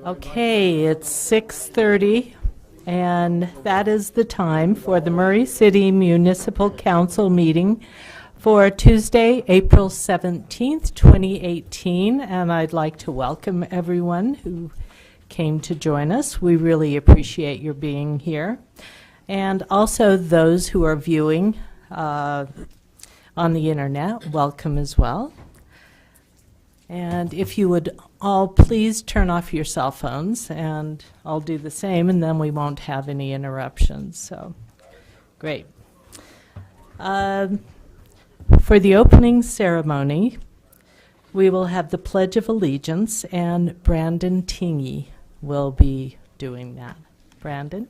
Okay, it's 6:30, and that is the time for the Murray City Municipal Council meeting for Tuesday, April 17th, 2018, and I'd like to welcome everyone who came to join us. We really appreciate your being here, and also those who are viewing on the internet, welcome as well. And if you would all please turn off your cell phones, and I'll do the same, and then we won't have any interruptions. So, great. For the opening ceremony, we will have the Pledge of Allegiance, and Brandon Tingy will be doing that. Brandon?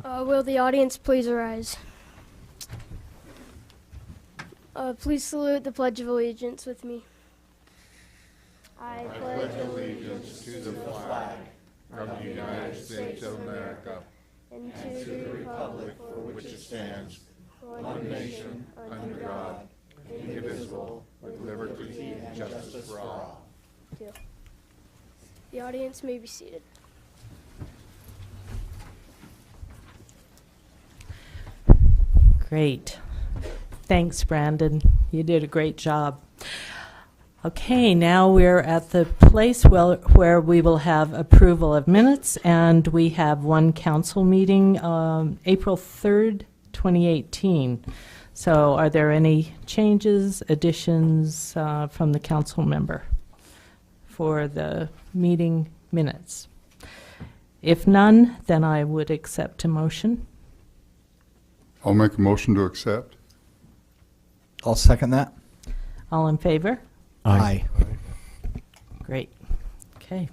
Will the audience please arise? Please salute the Pledge of Allegiance with me. I pledge allegiance to the flag of the United States of America and to the republic for which it stands, one nation, under God, indivisible, with liberty and justice for all. Thank you. The audience may be seated. Great. Thanks, Brandon. You did a great job. Okay, now we're at the place where we will have approval of minutes, and we have one council meeting, April 3rd, 2018. So are there any changes, additions from the council member for the meeting minutes? If none, then I would accept a motion. I'll make a motion to accept. I'll second that. All in favor? Aye. Great. Okay.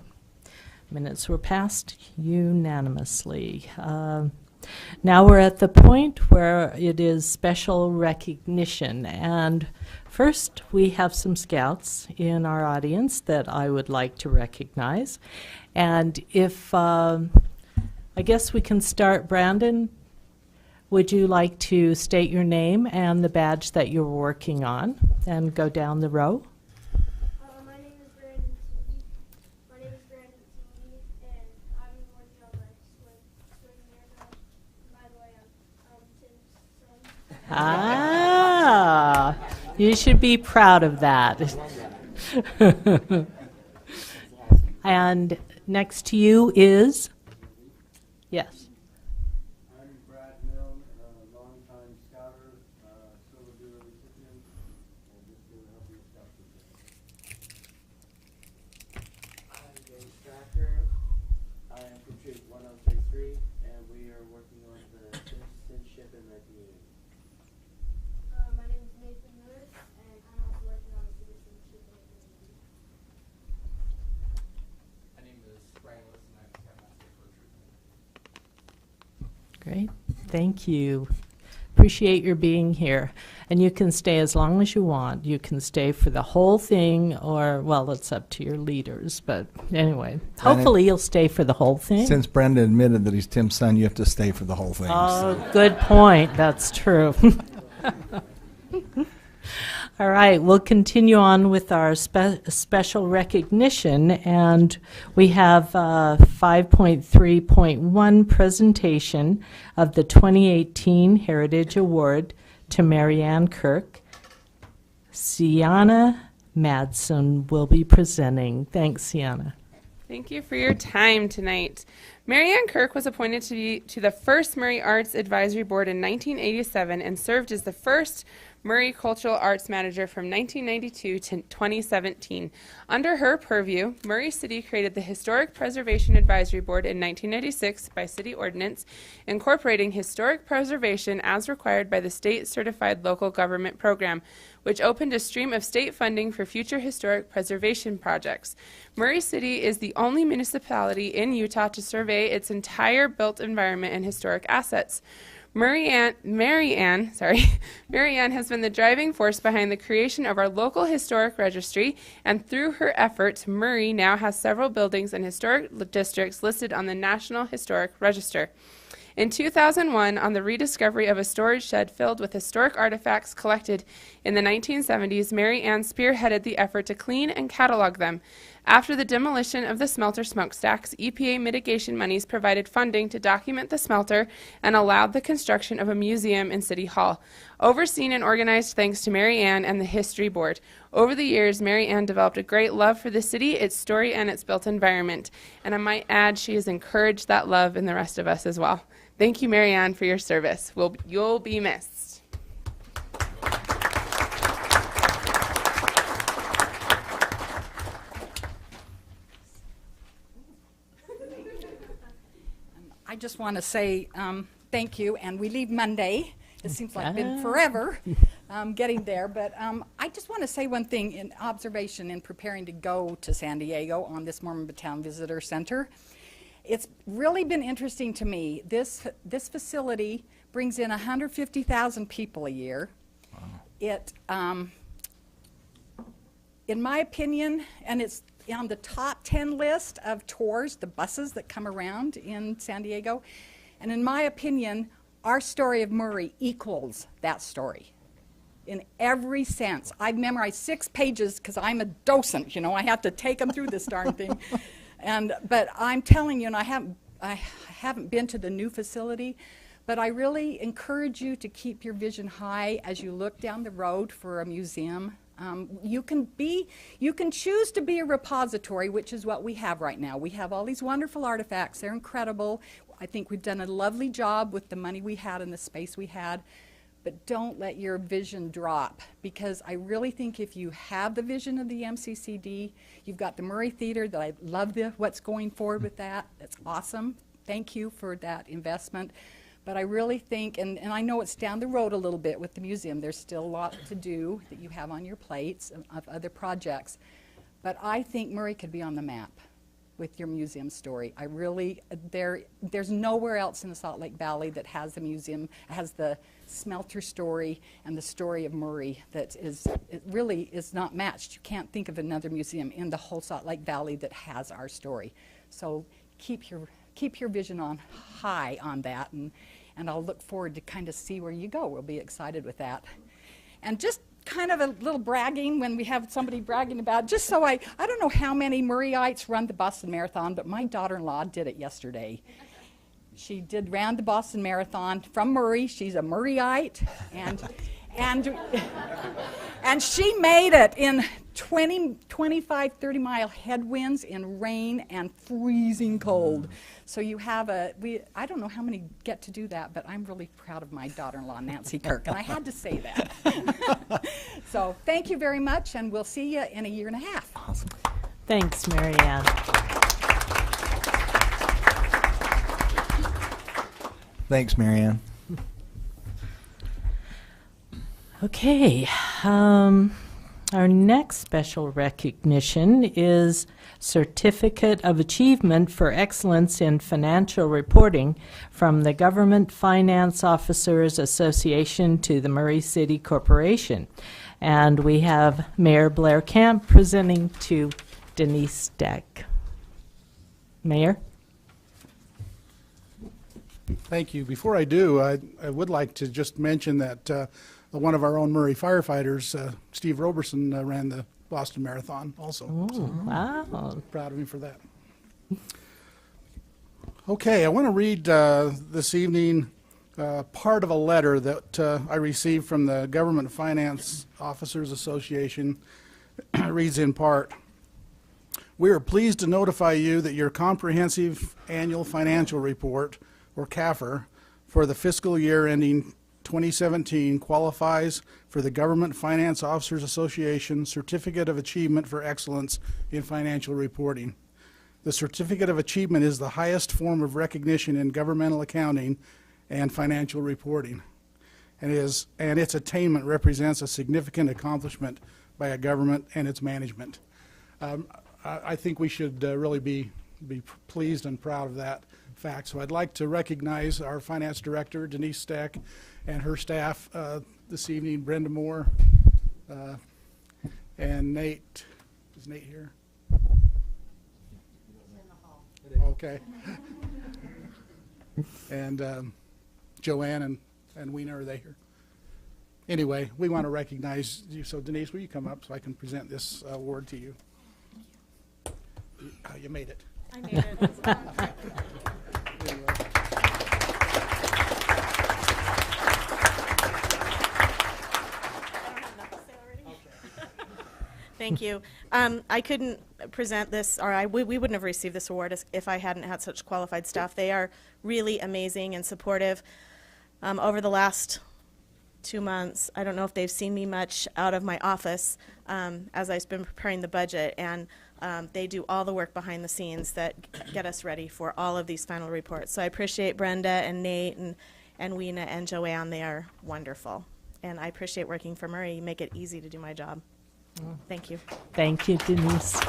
Minutes were passed unanimously. Now we're at the point where it is special recognition. And first, we have some scouts in our audience that I would like to recognize. And if, I guess we can start, Brandon. Would you like to state your name and the badge that you're working on and go down the row? My name is Brandon Tingy, and I'm working on my swing year badge. By the way, I'm Tim's son. Ah, you should be proud of that. And next to you is? Yes. I am from Troop 1033, and we are working on the citizenship in the community. My name is Nathan Lewis, and I'm also working on the citizenship in the community. My name is Brian Lewis, and I'm the Scoutmaster for Troop. Great. Thank you. Appreciate your being here. And you can stay as long as you want. You can stay for the whole thing, or, well, it's up to your leaders. But anyway, hopefully you'll stay for the whole thing. Since Brandon admitted that he's Tim's son, you have to stay for the whole thing. Oh, good point. That's true. All right, we'll continue on with our special recognition, and we have 5.3.1 presentation of the 2018 Heritage Award to Marianne Kirk. Sienna Madsen will be presenting. Thanks, Sienna. Thank you for your time tonight. Marianne Kirk was appointed to the first Murray Arts Advisory Board in 1987 and served as the first Murray Cultural Arts Manager from 1992 to 2017. Under her purview, Murray City created the Historic Preservation Advisory Board in 1996 by city ordinance, incorporating historic preservation as required by the State Certified Local Government Program, which opened a stream of state funding for future historic preservation projects. Murray City is the only municipality in Utah to survey its entire built environment and historic assets. Marianne has been the driving force behind the creation of our local historic registry, and through her efforts, Murray now has several buildings and historic districts listed on the National Historic Register. In 2001, on the rediscovery of a storage shed filled with historic artifacts collected in the 1970s, Mary Ann spearheaded the effort to clean and catalog them. After the demolition of the smelter smokestacks, EPA mitigation monies provided funding to document the smelter and allowed the construction of a museum in City Hall. Overseen and organized thanks to Mary Ann and the History Board. Over the years, Mary Ann developed a great love for the city, its story, and its built environment. And I might add, she has encouraged that love in the rest of us as well. Thank you, Mary Ann, for your service. You'll be missed. I just want to say thank you, and we leave Monday. It seems like it's been forever getting there, but I just want to say one thing in observation in preparing to go to San Diego on this Mormon Visitor Center. It's really been interesting to me. This facility brings in 150,000 people a year. Wow. It, in my opinion, and it's on the top 10 list of tours, the buses that come around in San Diego. And in my opinion, our story of Murray equals that story in every sense. I've memorized 6 pages because I'm a docent, you know, I have to take them through this darn thing. But I'm telling you, and I haven't been to the new facility, but I really encourage you to keep your vision high as you look down the road for a museum. You can choose to be a repository, which is what we have right now. We have all these wonderful artifacts. They're incredible. I think we've done a lovely job with the money we had and the space we had. But don't let your vision drop, because I really think if you have the vision of the MCCD, you've got the Murray Theater that I love what's going forward with that. That's awesome. Thank you for that investment. But I really think, and I know it's down the road a little bit with the museum, there's still a lot to do that you have on your plates of other projects. But I think Murray could be on the map with your museum story. I really, there's nowhere else in the Salt Lake Valley that has the museum, has the smelter story and the story of Murray that is, it really is not matched. You can't think of another museum in the whole Salt Lake Valley that has our story. So keep your vision on high on that, and I'll look forward to kind of see where you go. We'll be excited with that. And just kind of a little bragging when we have somebody bragging about, just so I don't know how many Murrayites run the Boston Marathon, but my daughter-in-law did it yesterday. She ran the Boston Marathon from Murray. She's a Murrayite, and she made it in 20, 25, 30-mile headwinds in rain and freezing cold. So you have I don't know how many get to do that, but I'm really proud of my daughter-in-law, Nancy Kirk, and I had to say that. So thank you very much, and we'll see you in a year and a half. Awesome. Thanks, Mary Ann. Thanks, Mary Ann. Okay, our next special recognition is Certificate of Achievement for Excellence in Financial Reporting from the Government Finance Officers Association to the Murray City Corporation. And we have Mayor Blair Camp presenting to Denise Stack. Mayor? Thank you. Before I do, I would like to just mention that one of our own Murray firefighters, Steve Roberson, ran the Boston Marathon also. Ooh, so wow. proud of him for that. Okay, I want to read this evening part of a letter that I received from the Government Finance Officers Association. It reads in part, "We are pleased to notify you that your comprehensive annual financial report, or CAFR, for the fiscal year ending 2017 qualifies for the Government Finance Officers Association Certificate of Achievement for Excellence in Financial Reporting. The Certificate of Achievement is the highest form of recognition in governmental accounting and financial reporting, and its attainment represents a significant accomplishment by a government and its management." I think we should really be pleased and proud of that fact. So I'd like to recognize our Finance Director, Denise Stack, and her staff this evening, Brenda Moore, and Nate. Is Nate here? Okay. And Joanne and Weena, are they here? Anyway, we want to recognize you. So Denise, will you come up so I can present this award to you? You made it. I made it. Anyway. Thank you. I couldn't present this, or we wouldn't have received this award if I hadn't had such qualified staff. They are really amazing and supportive. Over the last 2 months, I don't know if they've seen me much out of my office as I've been preparing the budget, and they do all the work behind the scenes that get us ready for all of these final reports. So I appreciate Brenda and Nate and Weena and Joanne. They are wonderful. And I appreciate working for Murray. You make it easy to do my job. Thank you. Thank you, Denise.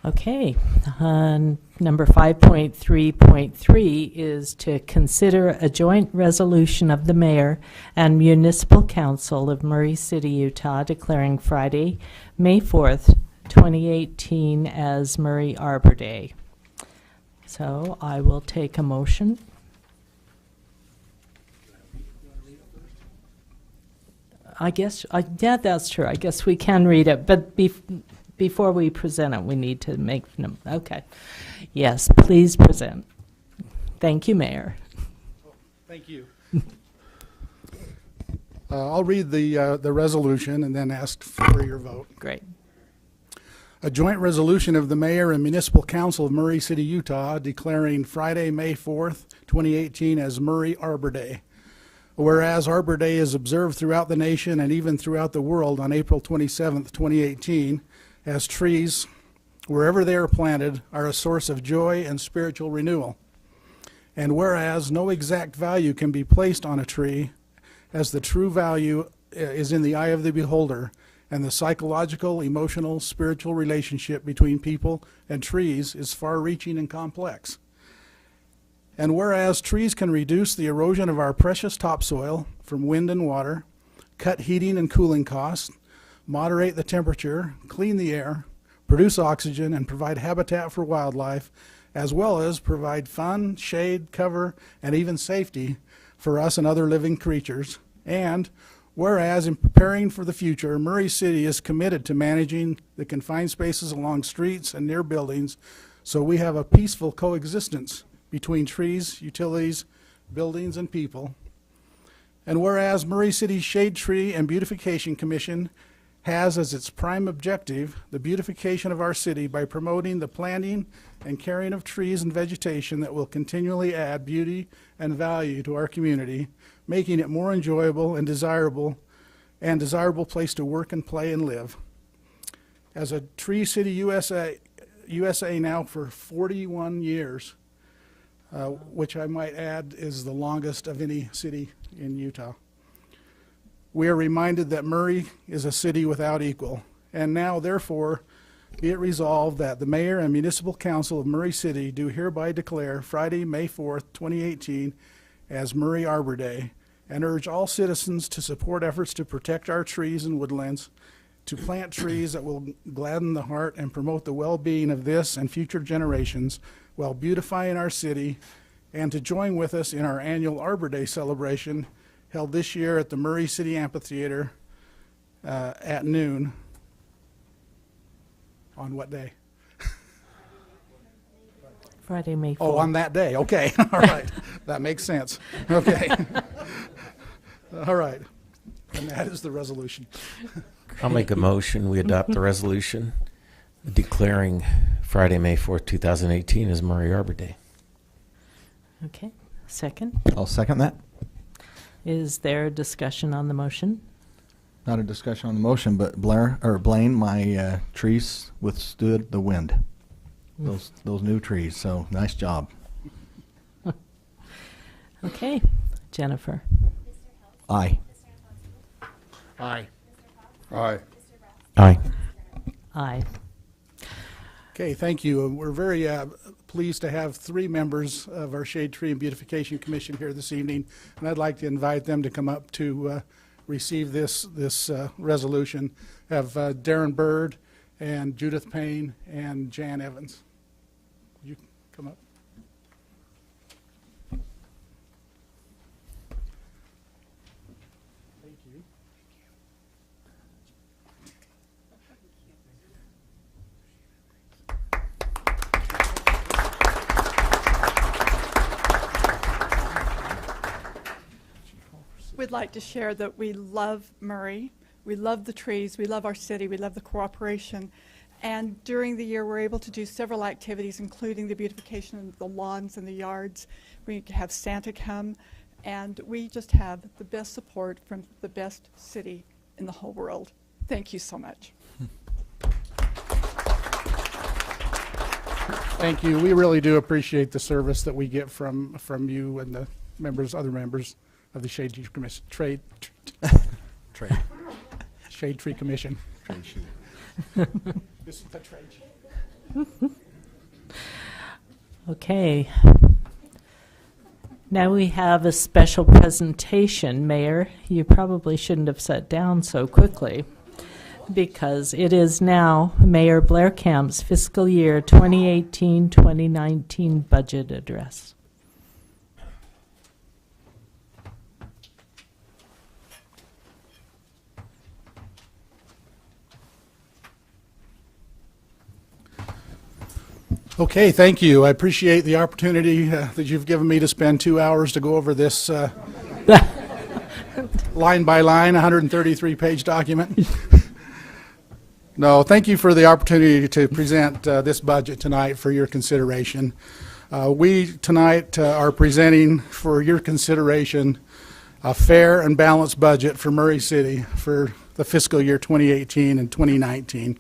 Okay, number 5.3.3 is to consider a joint resolution of the mayor and municipal council of Murray City, Utah, declaring Friday, May 4th, 2018 as Murray Arbor Day. So I will take a motion. Yeah, that's true. I guess we can read it, but before we present it, we need to make them. Okay. Yes, please present. Thank you, Mayor. Thank you. I'll read the resolution and then ask for your vote. Great. A joint resolution of the mayor and municipal council of Murray City, Utah, declaring Friday, May 4th, 2018 as Murray Arbor Day. Whereas Arbor Day is observed throughout the nation and even throughout the world on April 27th, 2018, as trees, wherever they are planted, are a source of joy and spiritual renewal. And whereas no exact value can be placed on a tree, as the true value is in the eye of the beholder, and the psychological, emotional, spiritual relationship between people and trees is far-reaching and complex. And whereas trees can reduce the erosion of our precious topsoil from wind and water, cut heating and cooling costs, moderate the temperature, clean the air, produce oxygen, and provide habitat for wildlife, as well as provide fun, shade, cover, and even safety for us and other living creatures. And whereas in preparing for the future, Murray City is committed to managing the confined spaces along streets and near buildings so we have a peaceful coexistence between trees, utilities, buildings, and people. And whereas Murray City's Shade Tree and Beautification Commission has as its prime objective the beautification of our city by promoting the planting and caring of trees and vegetation that will continually add beauty and value to our community, making it more enjoyable and desirable place to work and play and live. As a Tree City USA now for 41 years, which I might add is the longest of any city in Utah. We are reminded that Murray is a city without equal, and now, therefore, be it resolved that the Mayor and Municipal Council of Murray City do hereby declare Friday, May 4th, 2018 as Murray Arbor Day, and urge all citizens to support efforts to protect our trees and woodlands, to plant trees that will gladden the heart and promote the well-being of this and future generations while beautifying our city, and to join with us in our annual Arbor Day celebration held this year at the Murray City Amphitheater at noon. On what day? Friday, May 4th. Oh, on that day. Okay. All right. That makes sense. Okay. All right. And that is the resolution. I'll make a motion. We adopt the resolution declaring Friday, May 4th, 2018 as Murray Arbor Day. Okay. Second. I'll second that. Is there discussion on the motion? Not a discussion on the motion, but Blaine, my trees withstood the wind. Those new trees. So nice job. Okay. Jennifer. Aye. Aye. Aye. Aye. Aye. Okay, thank you. We're very pleased to have 3 members of our Shade Tree and Beautification Commission here this evening, and I'd like to invite them to come up to receive this resolution. Have Darren Bird and Judith Payne, and Jan Evans. Would you come up? Thank you. We'd like to share that we love Murray. We love the trees. We love our city. We love the cooperation. And during the year, we're able to do several activities, including the beautification of the lawns and the yards. We have Santa come, and we just have the best support from the best city in the whole world. Thank you so much. Thank you. We really do appreciate the service that we get from you and the other members of the Shade Tree Commission. Shade Tree Commission. This is the trade. Okay. Now we have a special presentation. Mayor, you probably shouldn't have sat down so quickly, because it is now Mayor Blair Camp's fiscal year 2018-2019 budget address. Okay, thank you. I appreciate the opportunity that you've given me to spend 2 hours to go over this line by line, 133-page document. No, thank you for the opportunity to present this budget tonight for your consideration. We tonight are presenting for your consideration a fair and balanced budget for Murray City for the fiscal year 2018 and 2019.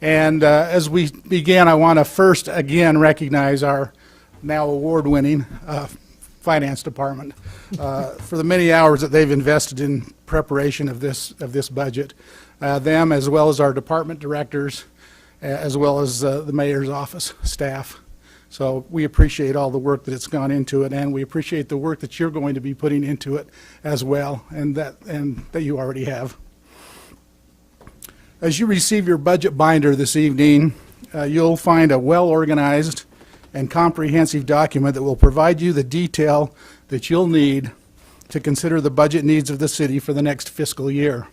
And as we begin, I want to first again recognize our now award-winning finance department for the many hours that they've invested in preparation of this budget. Them, as well as our department directors, as well as the mayor's office staff. So we appreciate all the work that it's gone into it, and we appreciate the work that you're going to be putting into it as well, and that you already have. As you receive your budget binder this evening, you'll find a well-organized and comprehensive document that will provide you the detail that you'll need to consider the budget needs of the city for the next fiscal year.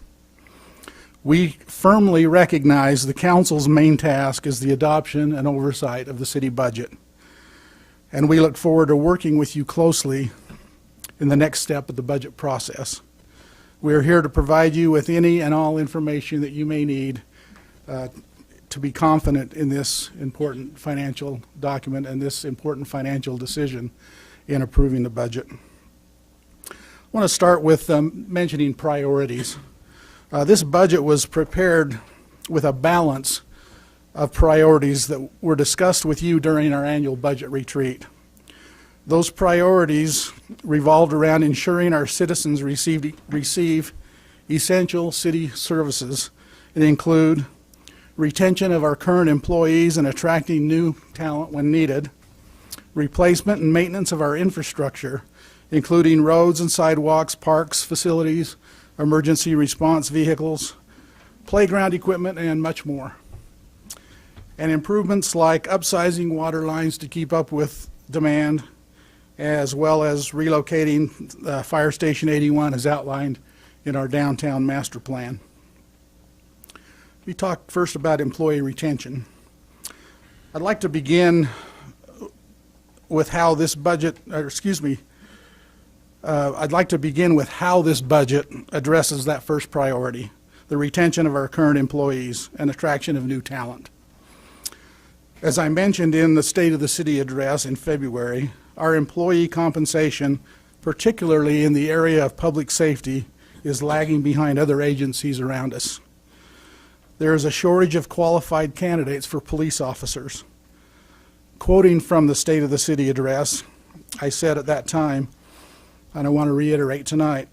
We firmly recognize the council's main task is the adoption and oversight of the city budget, and we look forward to working with you closely in the next step of the budget process. We are here to provide you with any and all information that you may need to be confident in this important financial document and this important financial decision in approving the budget. I want to start with mentioning priorities. This budget was prepared with a balance of priorities that were discussed with you during our annual budget retreat. Those priorities revolved around ensuring our citizens receive essential city services. It include retention of our current employees and attracting new talent when needed, replacement and maintenance of our infrastructure, including roads and sidewalks, parks, facilities, emergency response vehicles, playground equipment, and much more. And improvements like upsizing water lines to keep up with demand, as well as relocating Fire Station 81 as outlined in our downtown master plan. We talked first about employee retention. I'd like to begin with how this budget, I'd like to begin with how this budget addresses that first priority, the retention of our current employees and attraction of new talent. As I mentioned in the State of the City address in February, our employee compensation, particularly in the area of public safety, is lagging behind other agencies around us. There is a shortage of qualified candidates for police officers. Quoting from the State of the City address, I said at that time, and I want to reiterate tonight,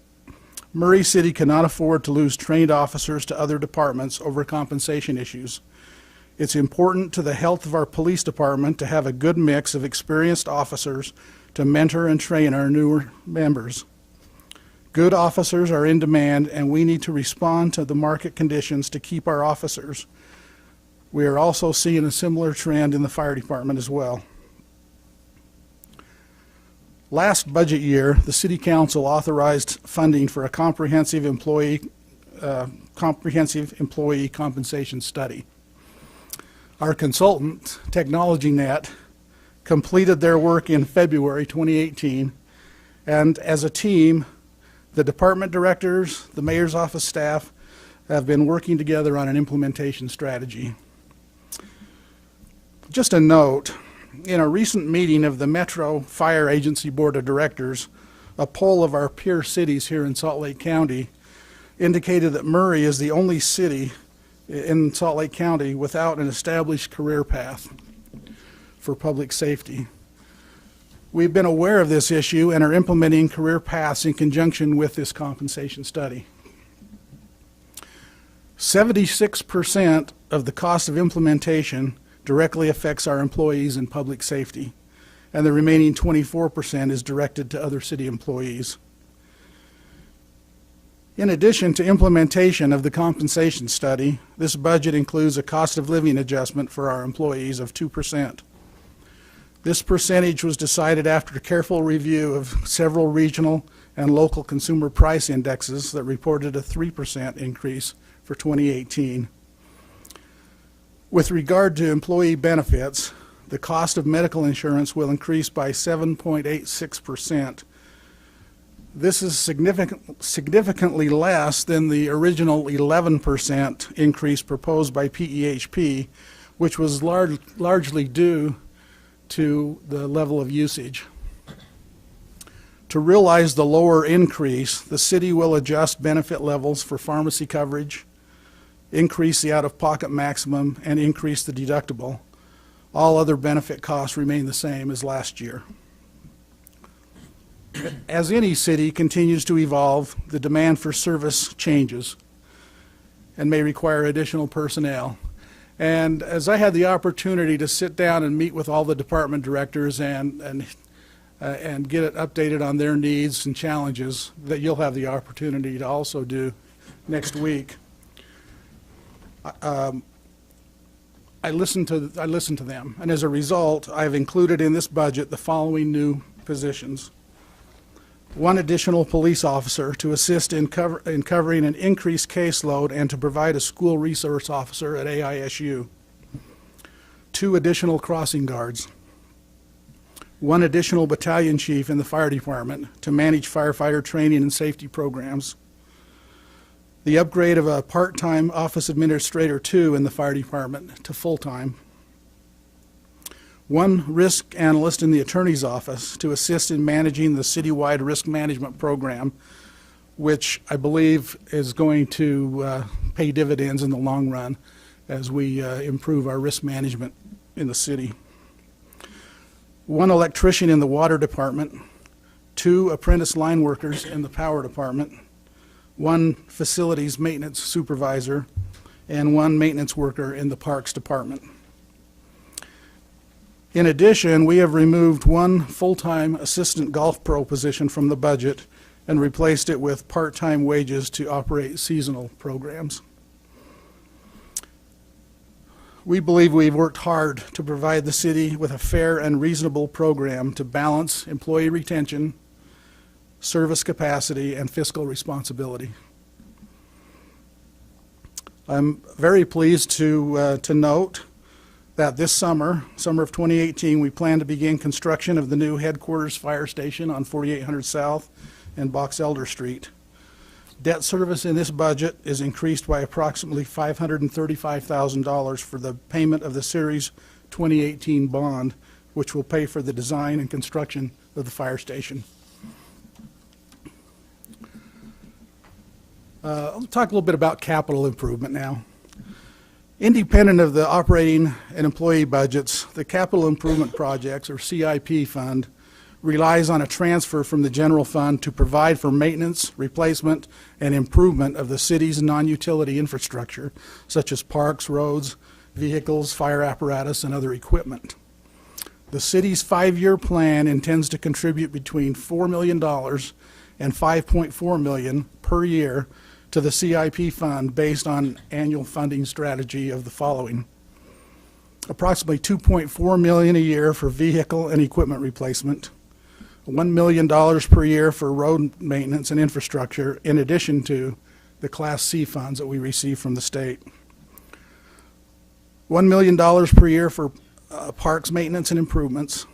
Murray City cannot afford to lose trained officers to other departments over compensation issues. It's important to the health of our police department to have a good mix of experienced officers to mentor and train our newer members. Good officers are in demand, and we need to respond to the market conditions to keep our officers. We are also seeing a similar trend in the fire department as well. Last budget year, the City Council authorized funding for a comprehensive employee compensation study. Our consultant, TechnologyNet, completed their work in February 2018, and as a team, the department directors, the mayor's office staff, have been working together on an implementation strategy. Just a note, in a recent meeting of the Metro Fire Agency Board of Directors, a poll of our peer cities here in Salt Lake County indicated that Murray is the only city in Salt Lake County without an established career path for public safety. We've been aware of this issue and are implementing career paths in conjunction with this compensation study. 76% of the cost of implementation directly affects our employees in public safety, and the remaining 24% is directed to other city employees. In addition to implementation of the compensation study, this budget includes a cost of living adjustment for our employees of 2%. This percentage was decided after careful review of several regional and local consumer price indexes that reported a 3% increase for 2018. With regard to employee benefits, the cost of medical insurance will increase by 7.86%. This is significantly less than the original 11% increase proposed by PEHP, which was largely due to the level of usage. To realize the lower increase, the city will adjust benefit levels for pharmacy coverage, increase the out-of-pocket maximum, and increase the deductible. All other benefit costs remain the same as last year. As any city continues to evolve, the demand for service changes and may require additional personnel. And as I had the opportunity to sit down and meet with all the department directors and get it updated on their needs and challenges that you'll have the opportunity to also do next week, I listened to them, and as a result, I've included in this budget the following new positions. One additional police officer to assist in covering an increased caseload and to provide a school resource officer at AISU. 2 additional crossing guards. 1 additional battalion chief in the fire department to manage firefighter training and safety programs. The upgrade of a part-time office administrator 2 in the fire department to full-time. 1 risk analyst in the attorney's office to assist in managing the citywide risk management program, which I believe is going to pay dividends in the long run as we improve our risk management in the city. 1 electrician in the water department, 2 apprentice line workers in the power department, 1 facilities maintenance supervisor, and 1 maintenance worker in the parks department. In addition, we have removed 1 full-time assistant golf pro position from the budget and replaced it with part-time wages to operate seasonal programs. We believe we've worked hard to provide the city with a fair and reasonable program to balance employee retention, service capacity, and fiscal responsibility. I'm very pleased to note that this summer of 2018, we plan to begin construction of the new headquarters fire station on 4800 South and Box Elder Street. Debt service in this budget is increased by approximately $535,000 for the payment of the Series 2018 bond, which will pay for the design and construction of the fire station. I'll talk a little bit about capital improvement now. Independent of the operating and employee budgets, the capital improvement projects, or CIP fund, relies on a transfer from the general fund to provide for maintenance, replacement, and improvement of the city's non-utility infrastructure, such as parks, roads, vehicles, fire apparatus, and other equipment. The city's 5-year plan intends to contribute between $4 million and $5.4 million per year to the CIP fund based on annual funding strategy of the following. approximately $2.4 million a year for vehicle and equipment replacement, $1 million per year for road maintenance and infrastructure, in addition to the Class C funds that we receive from the state. $1 million per year for parks maintenance and improvements,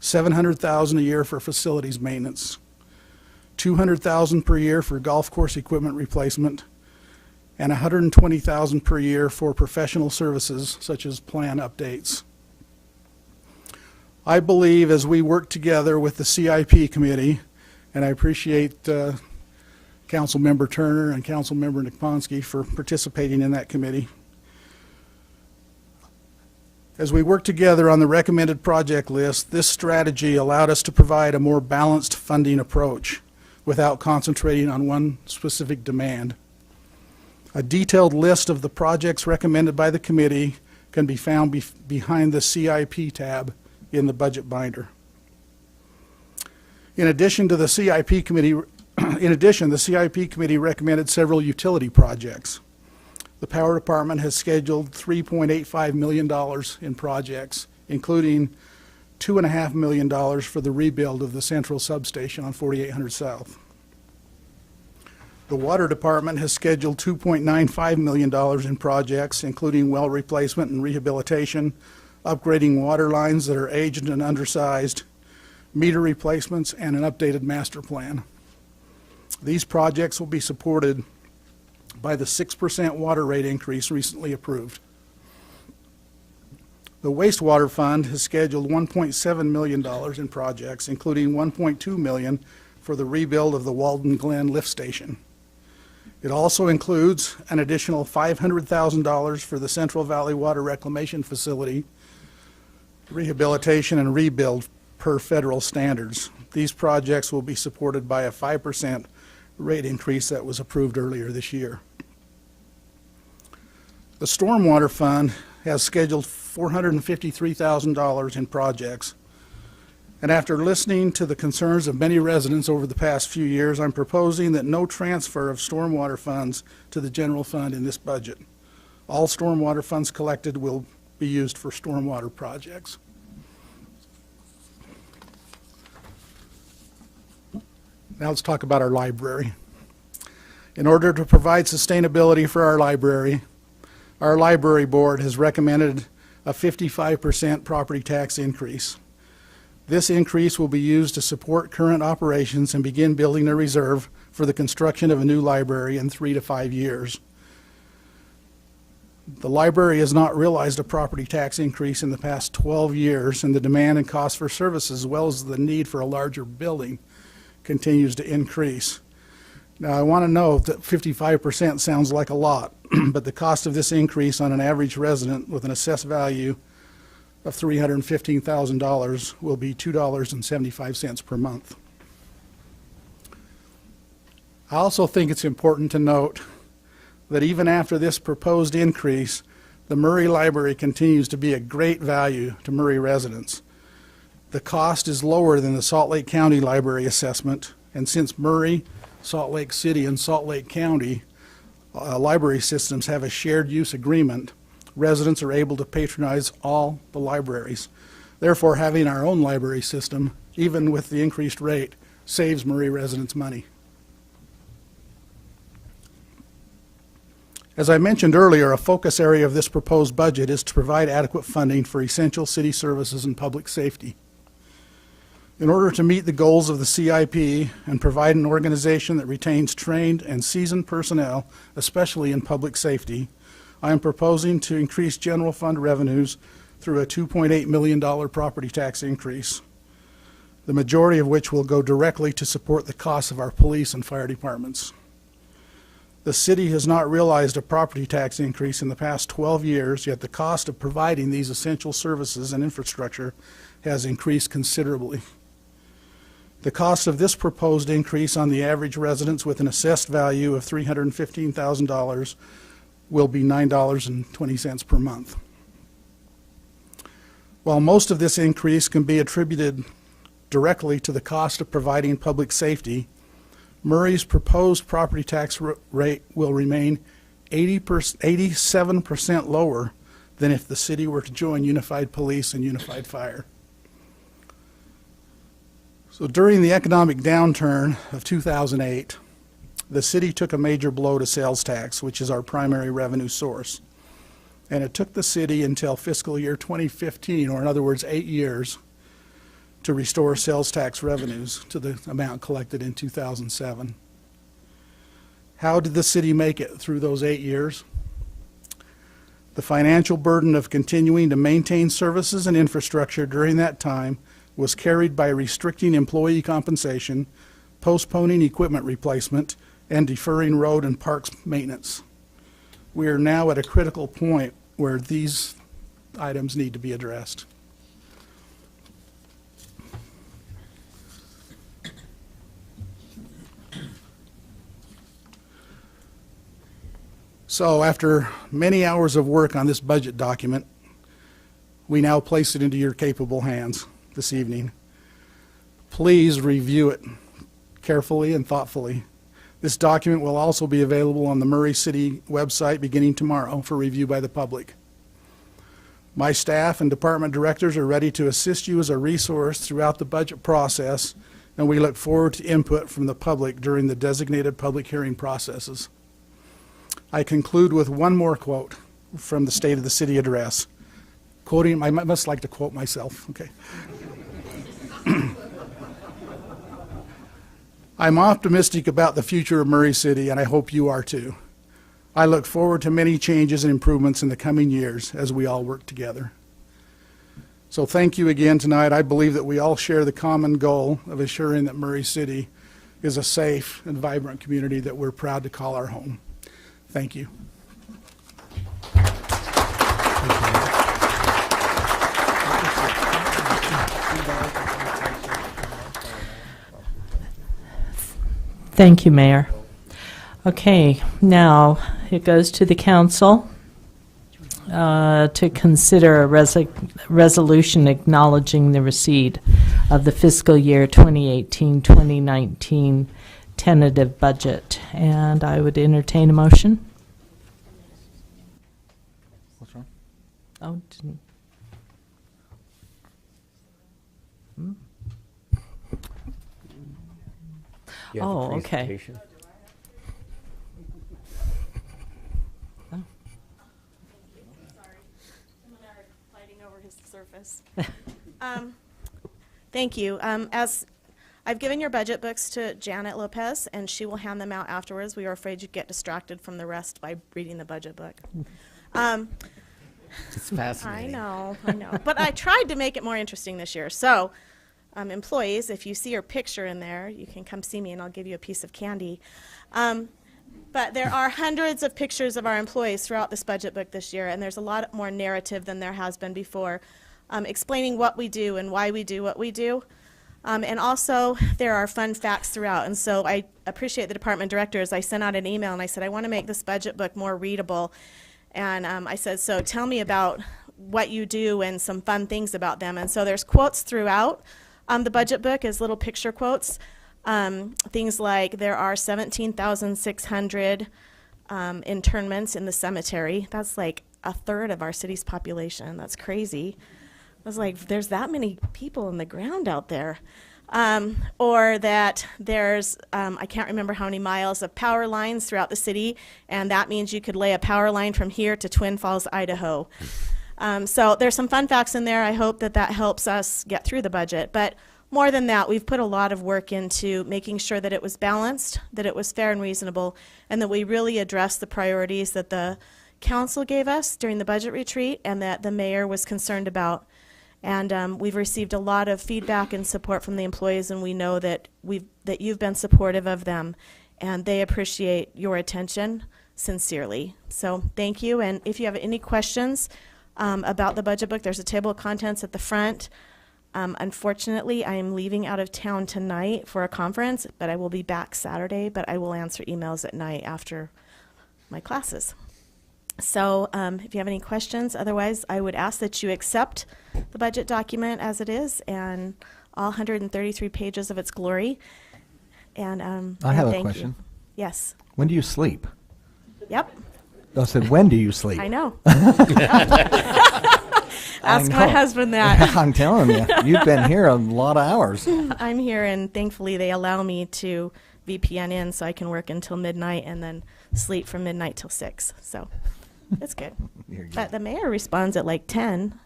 $700,000 a year for facilities maintenance, $200,000 per year for golf course equipment replacement, and $120,000 per year for professional services such as plan updates. I believe as we work together with the CIP committee, and I appreciate Councilmember Turner and Councilmember Nikponski for participating in that committee. As we work together on the recommended project list, this strategy allowed us to provide a more balanced funding approach without concentrating on one specific demand. A detailed list of the projects recommended by the committee can be found behind the CIP tab in the budget binder. In addition, the CIP committee recommended several utility projects. The Power Department has scheduled $3.85 million in projects, including $2.5 million for the rebuild of the central substation on 4800 South. The Water Department has scheduled $2.95 million in projects, including well replacement and rehabilitation, upgrading water lines that are aged and undersized, meter replacements, and an updated master plan. These projects will be supported by the 6% water rate increase recently approved. The Wastewater Fund has scheduled $1.7 million in projects, including $1.2 million for the rebuild of the Walden Glen lift station. It also includes an additional $500,000 for the Central Valley Water Reclamation Facility, rehabilitation and rebuild per federal standards. These projects will be supported by a 5% rate increase that was approved earlier this year. The Stormwater Fund has scheduled $453,000 in projects, and after listening to the concerns of many residents over the past few years, I'm proposing that no transfer of stormwater funds to the general fund in this budget. All stormwater funds collected will be used for stormwater projects. Now let's talk about our library. In order to provide sustainability for our library board has recommended a 55% property tax increase. This increase will be used to support current operations and begin building a reserve for the construction of a new library in 3 to 5 years. The library has not realized a property tax increase in the past 12 years, and the demand and cost for services, as well as the need for a larger building, continues to increase. Now, I want to note that 55% sounds like a lot, but the cost of this increase on an average resident with an assessed value of $315,000 will be $2.75 per month. I also think it's important to note that even after this proposed increase, the Murray Library continues to be a great value to Murray residents. The cost is lower than the Salt Lake County Library assessment, and since Murray, Salt Lake City, and Salt Lake County library systems have a shared use agreement, residents are able to patronize all the libraries. Therefore, having our own library system, even with the increased rate, saves Murray residents money. As I mentioned earlier, a focus area of this proposed budget is to provide adequate funding for essential city services and public safety. In order to meet the goals of the CIP and provide an organization that retains trained and seasoned personnel, especially in public safety, I am proposing to increase general fund revenues through a $2.8 million property tax increase, the majority of which will go directly to support the costs of our police and fire departments. The city has not realized a property tax increase in the past 12 years, yet the cost of providing these essential services and infrastructure has increased considerably. The cost of this proposed increase on the average residence with an assessed value of $315,000 will be $9.20 per month. While most of this increase can be attributed directly to the cost of providing public safety, Murray's proposed property tax rate will remain 87% lower than if the city were to join Unified Police and Unified Fire. So during the economic downturn of 2008, the city took a major blow to sales tax, which is our primary revenue source. And it took the city until fiscal year 2015, or in other words, 8 years, to restore sales tax revenues to the amount collected in 2007. How did the city make it through those 8 years? The financial burden of continuing to maintain services and infrastructure during that time was carried by restricting employee compensation, postponing equipment replacement, and deferring road and parks maintenance. We are now at a critical point where these items need to be addressed. So after many hours of work on this budget document, we now place it into your capable hands this evening. Please review it carefully and thoughtfully. This document will also be available on the Murray City website beginning tomorrow for review by the public. My staff and department directors are ready to assist you as a resource throughout the budget process, and we look forward to input from the public during the designated public hearing processes. I conclude with one more quote from the State of the City address. Quoting, I must like to quote myself, okay. I'm optimistic about the future of Murray City, and I hope you are too. I look forward to many changes and improvements in the coming years as we all work together. So thank you again tonight. I believe that we all share the common goal of assuring that Murray City is a safe and vibrant community that we're proud to call our home. Thank you. Thank you, Mayor. Okay, now it goes to the council to consider a resolution acknowledging the receipt of the fiscal year 2018-2019 tentative budget. And I would entertain a motion. What's wrong? Oh, didn't. You have a Oh, okay. presentation? Thank you. As I've given your budget books to Janet Lopez, and she will hand them out afterwards. We were afraid you'd get distracted from the rest by reading the budget book. It's fascinating. I know. But I tried to make it more interesting this year. So, employees, if you see your picture in there, you can come see me and I'll give you a piece of candy. But there are hundreds of pictures of our employees throughout this budget book this year, and there's a lot more narrative than there has been before, explaining what we do and why we do what we do. And also, there are fun facts throughout. And so I appreciate the department directors. I sent out an email and I said, I want to make this budget book more readable. And I said, so tell me about what you do and some fun things about them. And so there's quotes throughout the budget book as little picture quotes. Things like there are 17,600 internments in the cemetery. That's like a third of our city's population. That's crazy. I was like, there's that many people in the ground out there. Or that there's, I can't remember how many miles of power lines throughout the city, and that means you could lay a power line from here to Twin Falls, Idaho. So there's some fun facts in there. I hope that that helps us get through the budget. But more than that, we've put a lot of work into making sure that it was balanced, that it was fair and reasonable, and that we really addressed the priorities that the council gave us during the budget retreat and that the mayor was concerned about. And we've received a lot of feedback and support from the employees, and we know that you've been supportive of them, and they appreciate your attention sincerely. So thank you, and if you have any questions about the budget book, there's a table of contents at the front. Unfortunately, I am leaving out of town tonight for a conference, but I will be back Saturday, but I will answer emails at night after my classes. So if you have any questions, otherwise I would ask that you accept the budget document as it is and all 133 pages of its glory. And I have a thank question. You. Yes. When do you sleep? Yep. I said, when do you sleep? I know. I Ask my know. husband that. I'm telling you, you've been here a lot of hours. I'm here, and thankfully they allow me to VPN in so I can work until midnight and then sleep from midnight till 6. So it's good. You're good. But the mayor responds at like 10.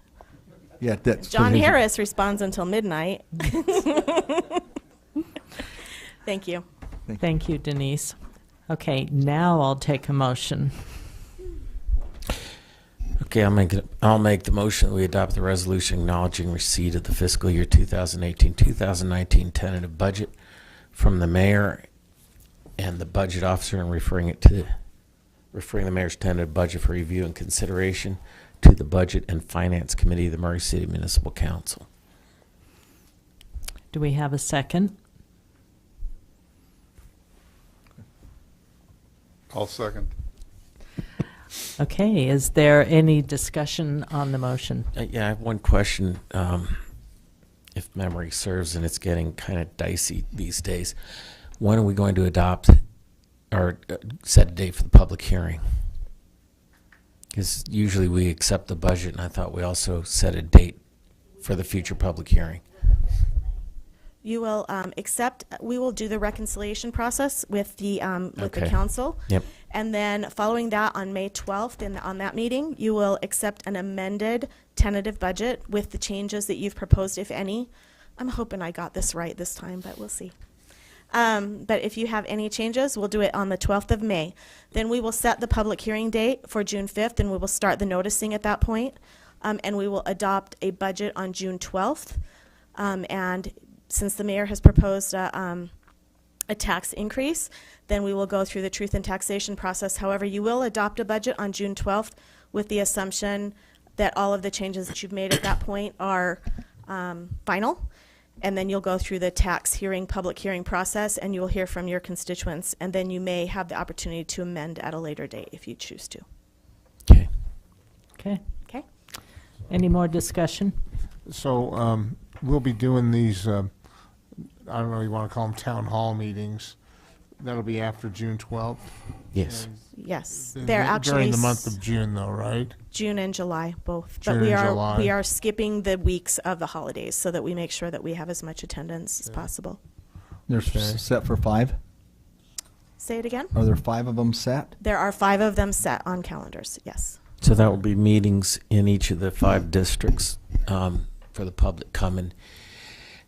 Yeah, that's John pretty- Harris responds until midnight. Thank you. Thank you, Denise. Okay, now I'll take a motion. Okay, I'll make the motion that we adopt the resolution acknowledging receipt of the fiscal year 2018-2019 tentative budget from the mayor and the budget officer, and referring the mayor's tentative budget for review and consideration to the Budget and Finance Committee of the Murray City Municipal Council. Do we have a second? I'll second. Okay, is there any discussion on the motion? Yeah, I have one question. If memory serves, and it's getting kind of dicey these days, when are we going to adopt or set a date for the public hearing? Because usually we accept the budget, and I thought we also set a date for the future public hearing. You will we will do the reconciliation process with the Okay. council. Yep. And then following that, on May 12th, on that meeting, you will accept an amended tentative budget with the changes that you've proposed, if any. I'm hoping I got this right this time, but we'll see. But if you have any changes, we'll do it on the 12th of May. Then we will set the public hearing date for June 5th, and we will start the noticing at that point. And we will adopt a budget on June 12th. And since the mayor has proposed a tax increase, then we will go through the truth and taxation process. However, you will adopt a budget on June 12th with the assumption that all of the changes that you've made at that point are final. And then you'll go through the public hearing process, and you will hear from your constituents. And then you may have the opportunity to amend at a later date if you choose to. Okay. Okay. Okay? Any more discussion? So we'll be doing these, I don't know, you want to call them town hall meetings. That'll be after June 12th? Yes. Yes. And They're during actually the month of June, though, right? June and July, both. June But we and are July. we are skipping the weeks of the holidays so that we make sure that we have as much attendance as possible. They're Okay. set for 5? Say it again? Are there 5 of them set? There are 5 of them set on calendars, yes. So that will be meetings in each of the 5 districts for the public come and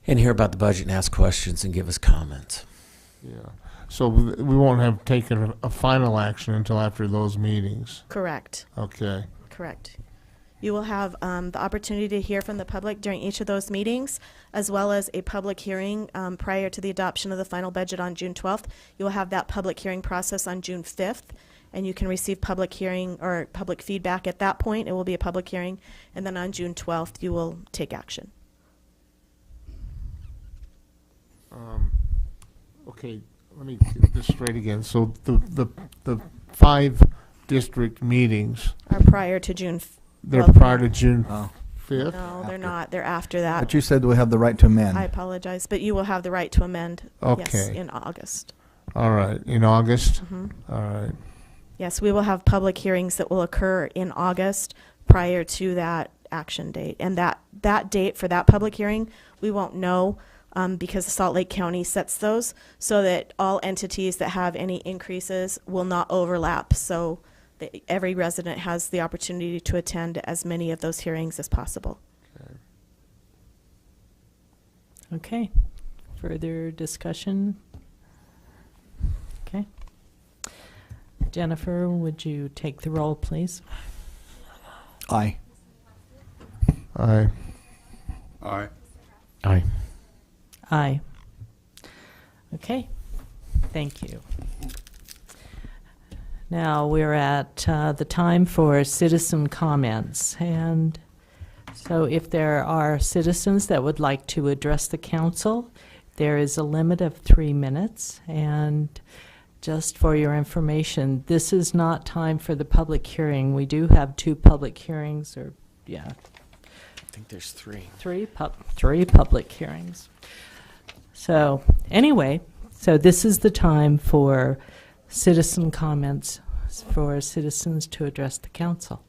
hear about the budget and ask questions and give us comments. Yeah. So we won't have taken a final action until after those meetings? Correct. Okay. Correct. You will have the opportunity to hear from the public during each of those meetings, as well as a public hearing prior to the adoption of the final budget on June 12th. You will have that public hearing process on June 5th, and you can receive public hearing or public feedback at that point. It will be a public hearing, and then on June 12th, you will take action. Okay, let me get this straight again. So the 5 district meetings, Are prior to June. they're well, prior to June Oh. 5th? No, they're not. They're after that. But you said we have the right to amend. I apologize, but you will have the right to amend. Yes, Okay. in August. All right, in August? Mhm. All right. Yes, we will have public hearings that will occur in August prior to that action date. And that date for that public hearing, we won't know because Salt Lake County sets those so that all entities that have any increases will not overlap. So that every resident has the opportunity to attend as many of those hearings as possible. Okay. Further discussion? Okay. Jennifer, would you take the roll, please? Aye. Aye. Aye. Aye. Aye. Okay. Thank you. Now we're at the time for citizen comments. And so if there are citizens that would like to address the council, there is a limit of 3 minutes. And just for your information, this is not time for the public hearing. We do have 2 public hearings, or yeah, I think there's 3. three public hearings. So anyway, so this is the time for citizen comments. for citizens to address the council?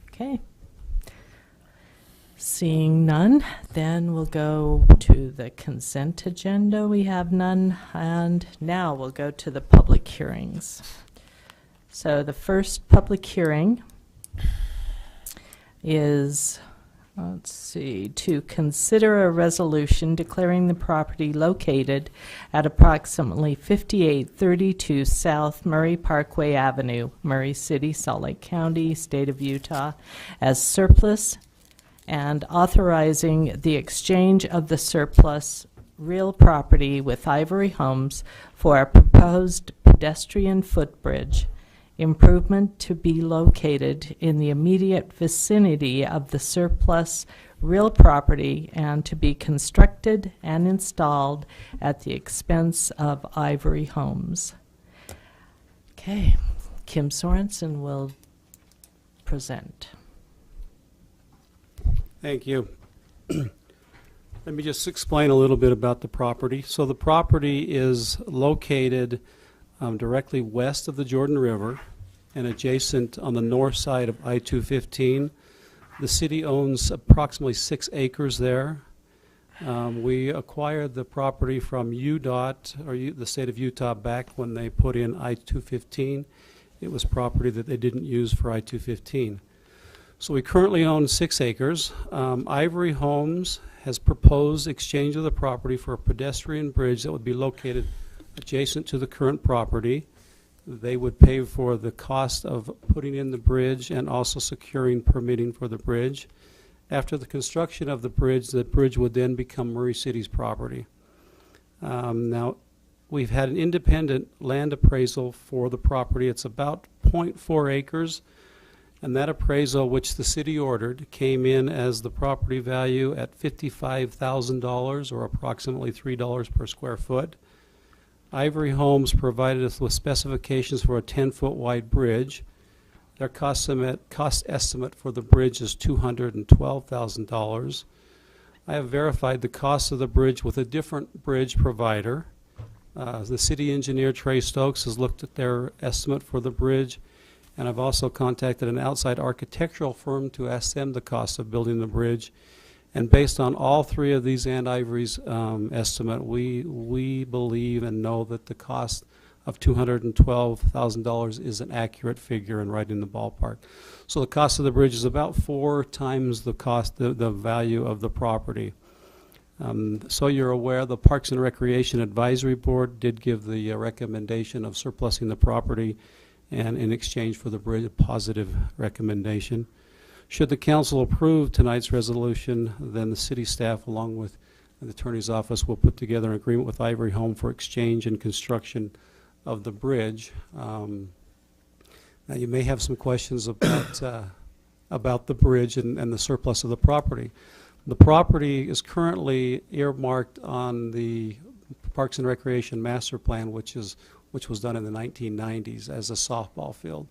Okay. Seeing none, then we'll go to the consent agenda. We have none. And now we'll go to the public hearings. So the first public hearing is, let's see, to consider a resolution declaring the property located at approximately 5832 South Murray Parkway Avenue, Murray City, Salt Lake County, State of Utah, as surplus, and authorizing the exchange of the surplus real property with Ivory Homes for a proposed pedestrian footbridge improvement to be located in the immediate vicinity of the surplus real property and to be constructed and installed at the expense of Ivory Homes. Okay, Kim Sorensen will present. Thank you. Let me just explain a little bit about the property. So the property is located directly west of the Jordan River and adjacent on the north side of I-215. The city owns approximately 6 acres there. We acquired the property from UDOT, or the state of Utah, back when they put in I-215. It was property that they didn't use for I-215. So we currently own 6 acres. Ivory Homes has proposed exchange of the property for a pedestrian bridge that would be located adjacent to the current property. They would pay for the cost of putting in the bridge and also securing permitting for the bridge. After the construction of the bridge would then become Murray City's property. Now, we've had an independent land appraisal for the property. It's about 0.4 acres. And that appraisal, which the city ordered, came in as the property value at $55,000, or approximately $3 per square foot. Ivory Homes provided us with specifications for a 10-foot wide bridge. Their cost estimate for the bridge is $212,000. I have verified the cost of the bridge with a different bridge provider. The city engineer, Trey Stokes, has looked at their estimate for the bridge, and I've also contacted an outside architectural firm to ask them the cost of building the bridge. And based on all three of these and Ivory's estimate, we believe and know that the cost of $212,000 is an accurate figure and right in the ballpark. So the cost of the bridge is about 4 times the cost, the value of the property. So you're aware, the Parks and Recreation Advisory Board did give the recommendation of surplusing the property, and in exchange for the bridge, a positive recommendation. Should the council approve tonight's resolution, then the city staff, along with the attorney's office, will put together an agreement with Ivory Home for exchange and construction of the bridge. Now, you may have some questions about the bridge and the surplus of the property. The property is currently earmarked on the Parks and Recreation Master Plan, which was done in the 1990s as a softball field.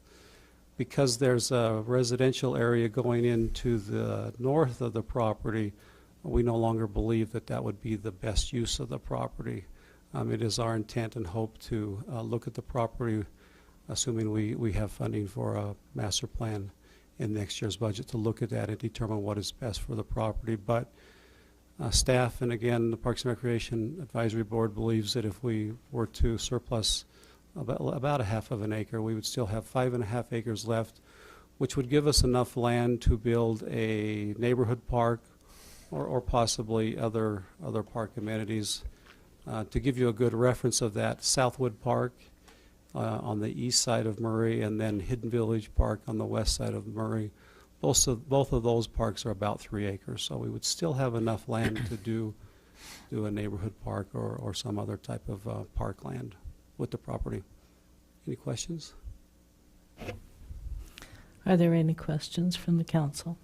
Because there's a residential area going into the north of the property, we no longer believe that that would be the best use of the property. It is our intent and hope to look at the property, assuming we have funding for a master plan in next year's budget, to look at that and determine what is best for the property. But staff, and again, the Parks and Recreation Advisory Board, believes that if we were to surplus about a half of an acre, we would still have 5.5 acres left, which would give us enough land to build a neighborhood park or possibly other park amenities. To give you a good reference of that, Southwood Park on the east side of Murray, and then Hidden Village Park on the west side of Murray, both of those parks are about 3 acres, so we would still have enough land to do a neighborhood park or some other type of parkland with the property. Any questions? Are there any questions from the council?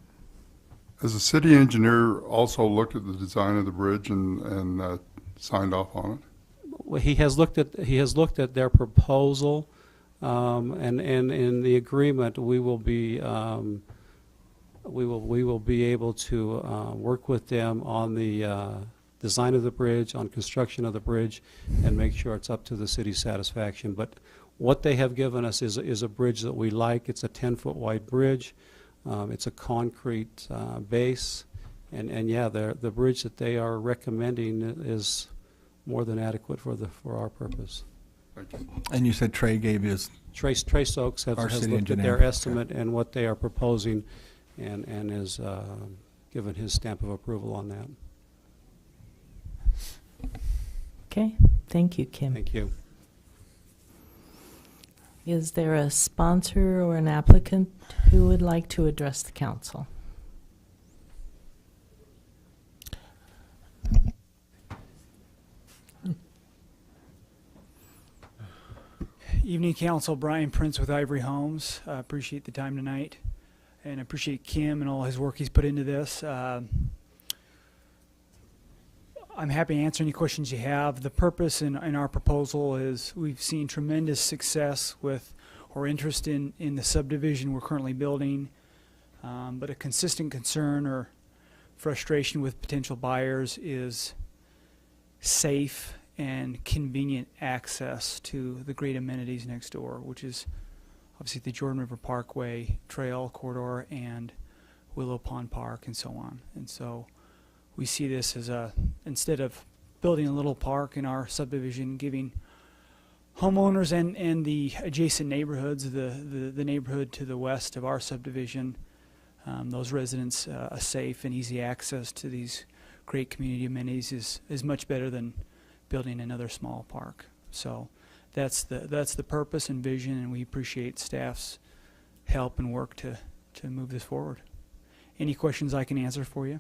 Has the city engineer also looked at the design of the bridge and signed off on it? Well, he has looked at their proposal, and in the agreement we will be able to work with them on the design of the bridge, on construction of the bridge, and make sure it's up to the city's satisfaction. But what they have given us is a bridge that we like. It's a 10-foot wide bridge. It's a concrete base. And yeah, the bridge that they are recommending is more than adequate for our purpose. Thank you. And you said Trey gave his... Trace Oaks has Our city looked at engineer. their estimate and what they are proposing and has given his stamp of approval on that. Okay, thank you, Kim. Thank you. Is there a sponsor or an applicant who would like to address the council? Evening, Council. Brian Prince with Ivory Homes. Appreciate the time tonight, and appreciate Kim and all his work he's put into this. I'm happy to answer any questions you have. The purpose in our proposal is we've seen tremendous success with or interest in the subdivision we're currently building, but a consistent concern or frustration with potential buyers is safe and convenient access to the great amenities next door, which is obviously the Jordan River Parkway Trail Corridor and Willow Pond Park and so on. And so we see this as instead of building a little park in our subdivision, giving homeowners and the adjacent neighborhoods, the neighborhood to the west of our subdivision, those residents a safe and easy access to these great community amenities is much better than building another small park. So that's the purpose and vision, and we appreciate staff's help and work to move this forward. Any questions I can answer for you?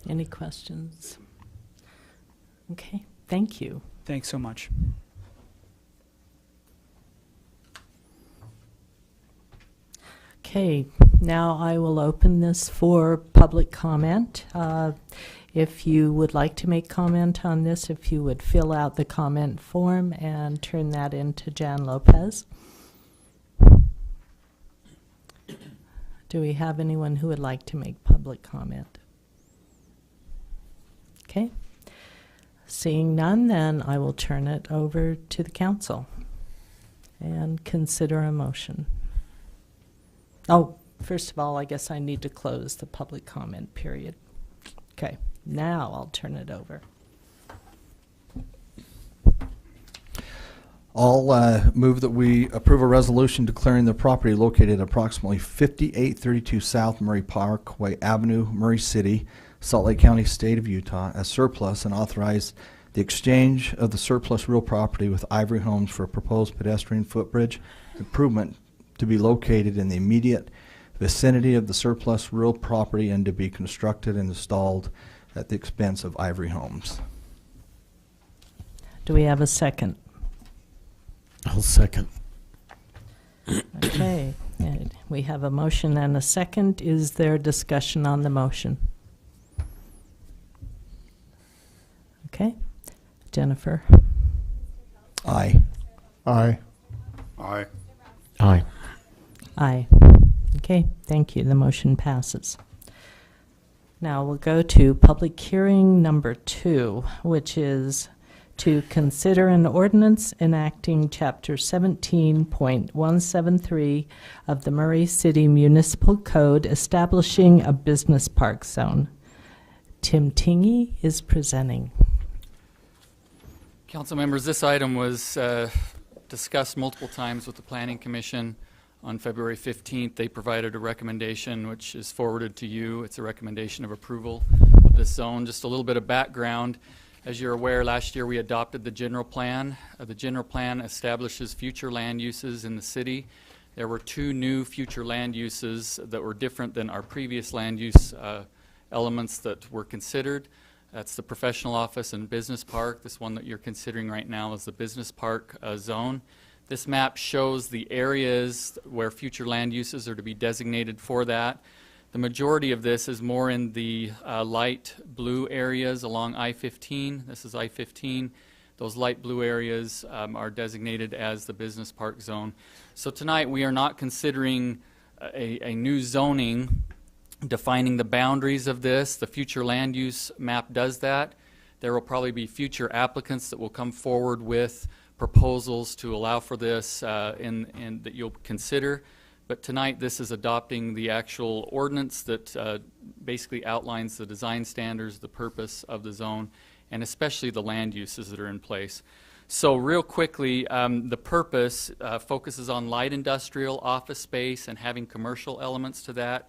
Any questions? Okay, thank you. Thanks so much. Okay, now I will open this for public comment. If you would like to make comment on this, if you would fill out the comment form and turn that into Jan Lopez. Do we have anyone who would like to make public comment? Okay. Seeing none, then I will turn it over to the council and consider a motion. Oh, first of all, I guess I need to close the public comment period. Okay, now I'll turn it over. I'll move that we approve a resolution declaring the property located at approximately 5832 South Murray Parkway Avenue, Murray City, Salt Lake County, State of Utah, as surplus and authorize the exchange of the surplus real property with Ivory Homes for a proposed pedestrian footbridge improvement to be located in the immediate vicinity of the surplus real property and to be constructed and installed at the expense of Ivory Homes. Do we have a second? I'll second. Okay, and we have a motion and a second. Is there discussion on the motion? Okay, Jennifer? Aye. Aye. Aye. Aye. Aye. Okay, thank you. The motion passes. Now we'll go to public hearing number 2, which is to consider an ordinance enacting Chapter 17.173 of the Murray City Municipal Code establishing a business park zone. Tim Tingey is presenting. Council members, this item was discussed multiple times with the Planning Commission. On February 15th, they provided a recommendation which is forwarded to you. It's a recommendation of approval of this zone. Just a little bit of background. As you're aware, last year we adopted the general plan. The general plan establishes future land uses in the city. There were 2 new future land uses that were different than our previous land use elements that were considered. That's the professional office and business park. This one that you're considering right now is the business park zone. This map shows the areas where future land uses are to be designated for that. The majority of this is more in the light blue areas along I-15. This is I-15. Those light blue areas are designated as the business park zone. So tonight we are not considering a new zoning defining the boundaries of this. The future land use map does that. There will probably be future applicants that will come forward with proposals to allow for this and that you'll consider. But tonight this is adopting the actual ordinance that basically outlines the design standards, the purpose of the zone, and especially the land uses that are in place. So real quickly, the purpose focuses on light industrial office space and having commercial elements to that.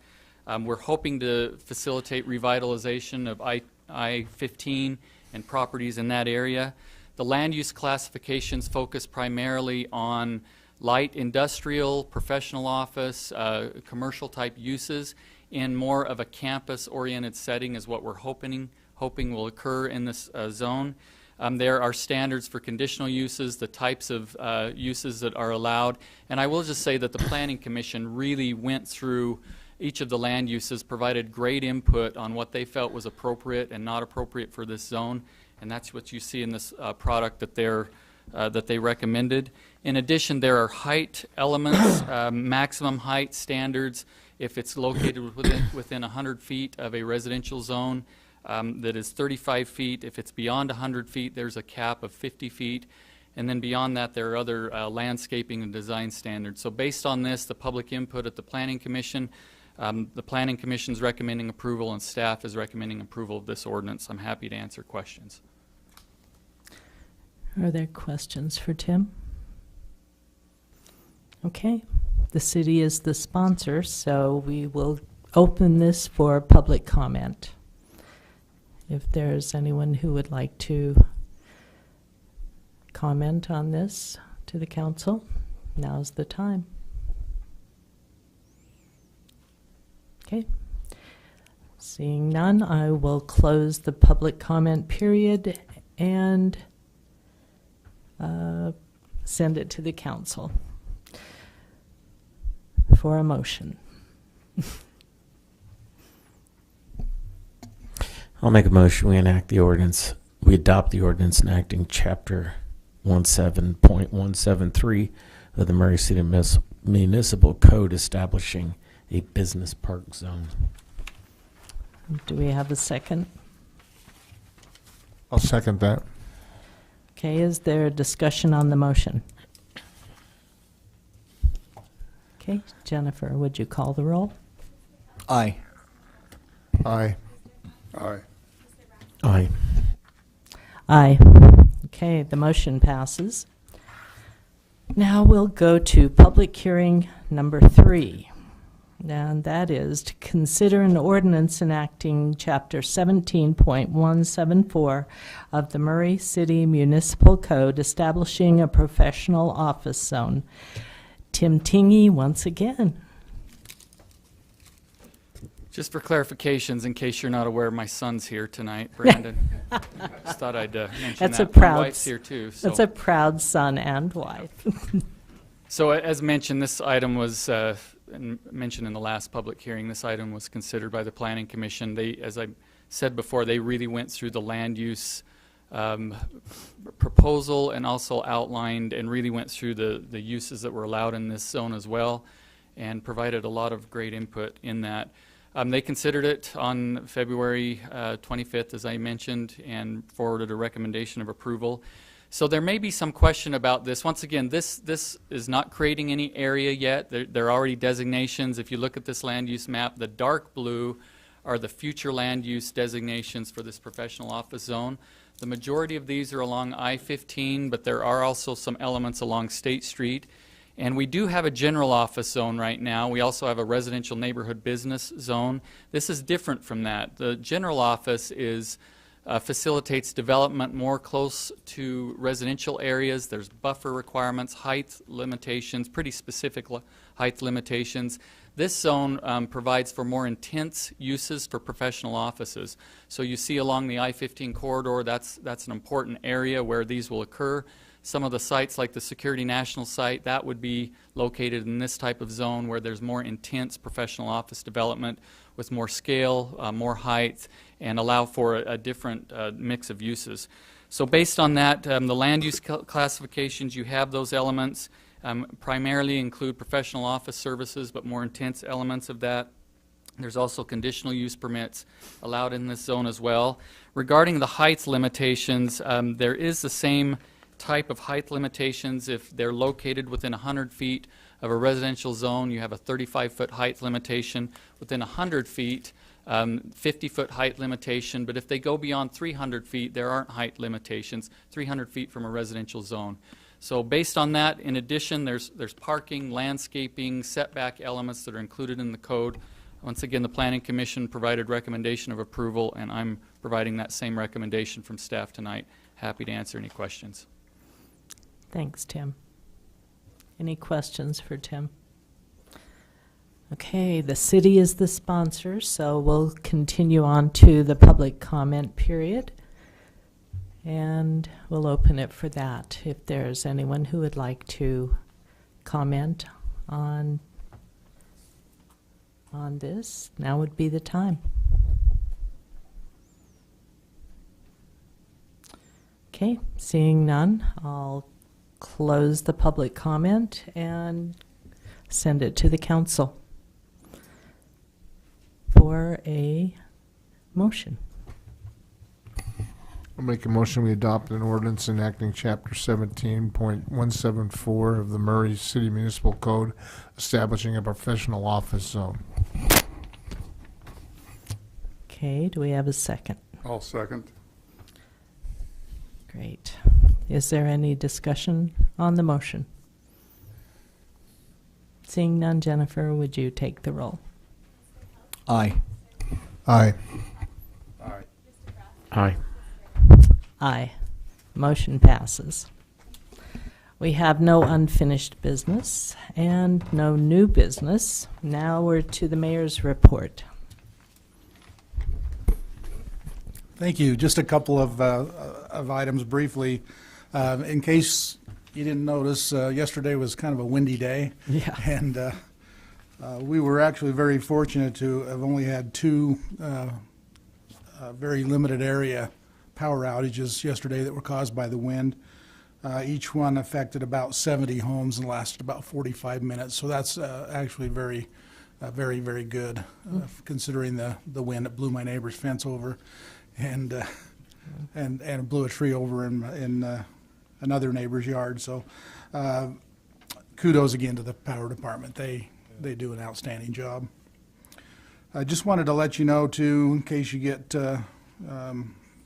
We're hoping to facilitate revitalization of I-15 and properties in that area. The land use classifications focus primarily on light industrial, professional office, commercial type uses in more of a campus-oriented setting is what we're hoping will occur in this zone. There are standards for conditional uses, the types of uses that are allowed, and I will just say that the Planning Commission really went through each of the land uses, provided great input on what they felt was appropriate and not appropriate for this zone, and that's what you see in this product that they recommended. In addition, there are height elements, maximum height standards if it's located within 100 feet of a residential zone. That is 35 feet. If it's beyond 100 feet, there's a cap of 50 feet. And then beyond that, there are other landscaping and design standards. So based on this, the public input at the Planning Commission, the Planning Commission is recommending approval and staff is recommending approval of this ordinance. I'm happy to answer questions. Are there questions for Tim? Okay. The city is the sponsor, so we will open this for public comment. If there's anyone who would like to comment on this to the council, now's the time. Okay. Seeing none, I will close the public comment period and send it to the council for a motion. I'll make a motion. We enact the ordinance. We adopt the ordinance enacting Chapter 17.173 of the Murray City Municipal Code establishing a business park zone. Do we have a second? I'll second that. Okay, is there a discussion on the motion? Okay, Jennifer, would you call the roll? Aye. Aye. Aye. Aye. Aye. Okay, the motion passes. Now we'll go to public hearing number 3. And that is to consider an ordinance enacting Chapter 17.174 of the Murray City Municipal Code establishing a professional office zone. Tim Tingey once again. Just for clarifications, in case you're not aware, my son's here tonight, Brandon. Just thought I'd mention That's that. a proud, My wife's here too. So. That's a proud son and wife. So as mentioned, this item was mentioned in the last public hearing. This item was considered by the Planning Commission. They, as I said before, they really went through the land use proposal and also outlined and really went through the uses that were allowed in this zone as well and provided a lot of great input in that. They considered it on February 25th, as I mentioned, and forwarded a recommendation of approval. So there may be some question about this. Once again, this is not creating any area yet. There are already designations. If you look at this land use map, the dark blue are the future land use designations for this professional office zone. The majority of these are along I-15, but there are also some elements along State Street. And we do have a general office zone right now. We also have a residential neighborhood business zone. This is different from that. The general office facilitates development more close to residential areas. There's buffer requirements, height limitations, pretty specific height limitations. This zone provides for more intense uses for professional offices. So you see along the I-15 corridor, that's an important area where these will occur. Some of the sites like the Security National site, that would be located in this type of zone where there's more intense professional office development with more scale, more height, and allow for a different mix of uses. So based on that, the land use classifications, you have those elements, primarily include professional office services, but more intense elements of that. There's also conditional use permits allowed in this zone as well. Regarding the height limitations, there is the same type of height limitations. If they're located within 100 feet of a residential zone, you have a 35-foot height limitation. Within 100 feet, 50-foot height limitation. But if they go beyond 300 feet, there aren't height limitations, 300 feet from a residential zone. So based on that, in addition, there's parking, landscaping, setback elements that are included in the code. Once again, the Planning Commission provided recommendation of approval, and I'm providing that same recommendation from staff tonight. Happy to answer any questions. Thanks, Tim. Any questions for Tim? Okay, the city is the sponsor, so we'll continue on to the public comment period. And we'll open it for that. If there's anyone who would like to comment on this, now would be the time. Okay, seeing none, I'll close the public comment and send it to the council for a motion. I'll make a motion we adopt an ordinance enacting Chapter 17.174 of the Murray City Municipal Code establishing a professional office zone. Okay, do we have a second? I'll second. Great. Is there any discussion on the motion? Seeing none, Jennifer, would you take the roll? Aye. Aye. Aye. Aye. Aye. Motion passes. We have no unfinished business and no new business. Now we're to the mayor's report. Thank you. Just a couple of items briefly. In case you didn't notice, yesterday was kind of a windy day. Yeah. And we were actually very fortunate to have only had two very limited area power outages yesterday that were caused by the wind. Each one affected about 70 homes and lasted about 45 minutes. So that's actually very, very good, considering the wind. It blew my neighbor's fence over, and blew a tree over in another neighbor's yard. So kudos again to the power department. They do an outstanding job. I just wanted to let you know too, in case you get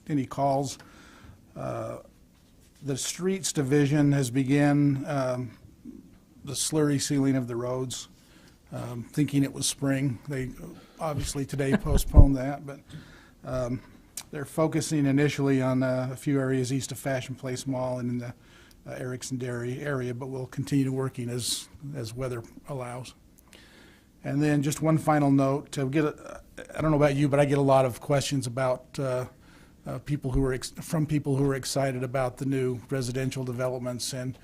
any calls, the streets division has begun the slurry sealing of the roads, thinking it was spring. They obviously today postponed that, but they're focusing initially on a few areas east of Fashion Place Mall and in the Erickson Dairy area, but we'll continue working as weather allows. And then just one final note, I don't know about you, but I get a lot of questions about people who are excited about the new residential developments, and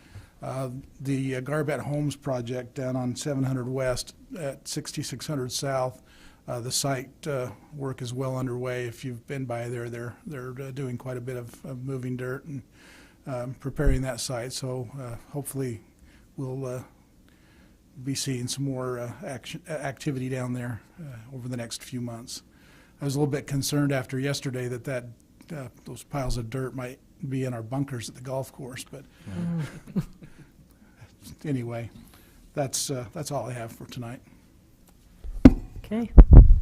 the Garbett Homes project down on 700 West at 6600 South. The site work is well underway. If you've been by there, they're doing quite a bit of moving dirt and preparing that site. So hopefully we'll be seeing some more activity down there over the next few months. I was a little bit concerned after yesterday that those piles of dirt might be in our bunkers at the golf course, but anyway, that's all I have for tonight. Okay.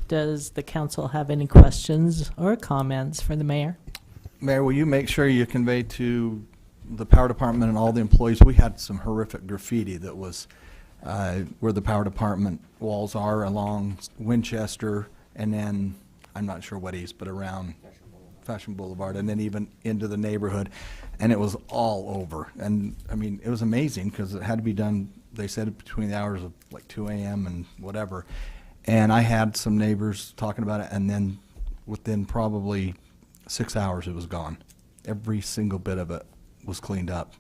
Does the council have any questions or comments for the mayor? Mayor, will you make sure you convey to the power department and all the employees, we had some horrific graffiti that was where the power department walls are along Winchester, and then, I'm not sure what east, but around Fashion Boulevard, and then even into the neighborhood, and it was all over. And I mean, it was amazing because it had to be done, they said, between the hours of like 2 a.m. and whatever. And I had some neighbors talking about it, and then within probably 6 hours it was gone. Every single bit of it was cleaned up.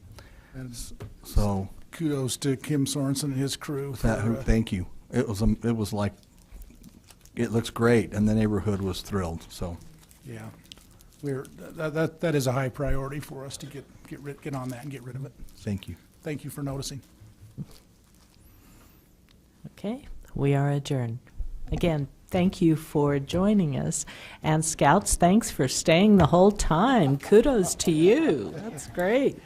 And So kudos to Kim Sorensen and his crew. thank you. It was like, it looks great, and the neighborhood was thrilled. So Yeah, that is a high priority for us to get on that and get rid of it. thank you. Thank you for noticing. Okay, we are adjourned. Again, thank you for joining us. And Scouts, thanks for staying the whole time. Kudos to you. That's great.